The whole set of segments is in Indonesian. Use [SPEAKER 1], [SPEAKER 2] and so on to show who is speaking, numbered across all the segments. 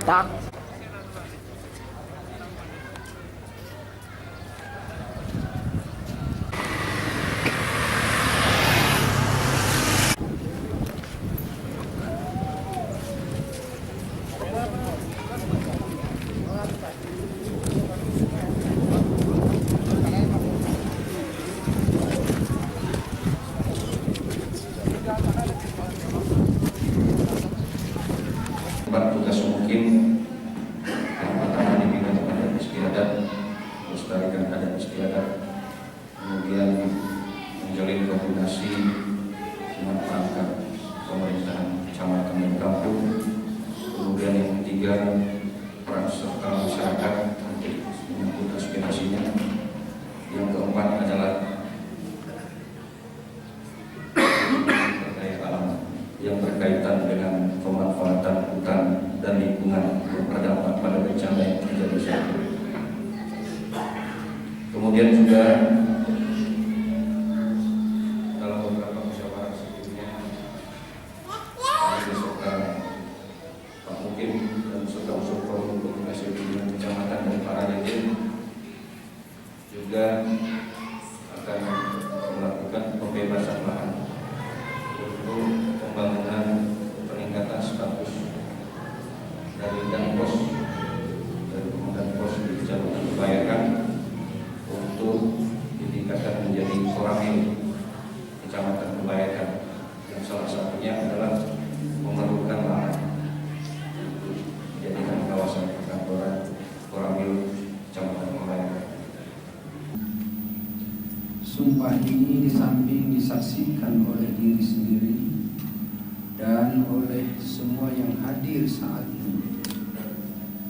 [SPEAKER 1] Tak.
[SPEAKER 2] Tugas mungkin yang pertama dibina adat istiadat, melestarikan adat istiadat, kemudian menjalin koordinasi dengan perangkat pemerintahan kecamatan dan kampung, kemudian yang ketiga peran serta masyarakat untuk menyambut aspirasinya, yang keempat adalah yang berkaitan dengan pemanfaatan hutan dan lingkungan yang berdampak pada bencana yang terjadi saat ini. Kemudian juga dalam beberapa musyawarah sebelumnya, beserta Pak Mukim dan beserta unsur forum komunikasi pimpinan kecamatan dan para dirjen juga akan melakukan pembebasan lahan untuk pembangunan peningkatan status dari danpos di Kecamatan Kebayakan untuk ditingkatkan menjadi koramil Kecamatan Kebayakan, yang salah satunya adalah memerlukan lahan untuk dijadikan kawasan perkantoran koramil Kecamatan Kebayakan.
[SPEAKER 3] Sumpah ini di samping disaksikan oleh diri sendiri dan oleh semua yang hadir saat ini,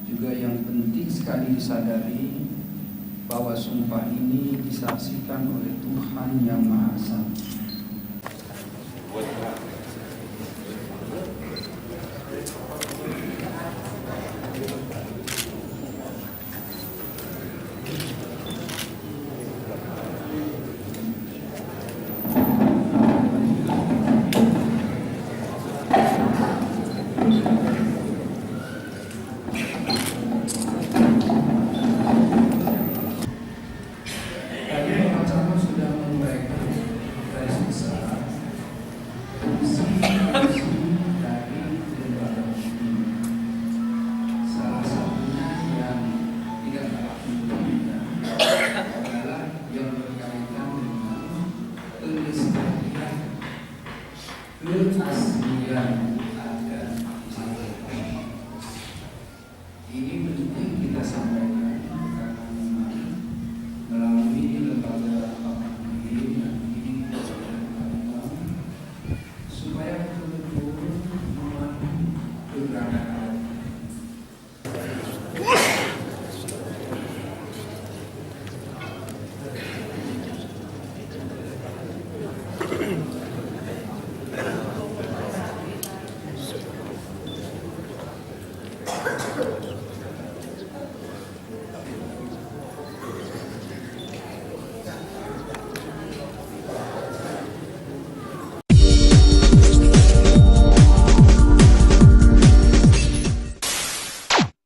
[SPEAKER 3] juga yang penting sekali disadari bahwa sumpah ini disaksikan oleh Tuhan Yang Maha Esa. Aslian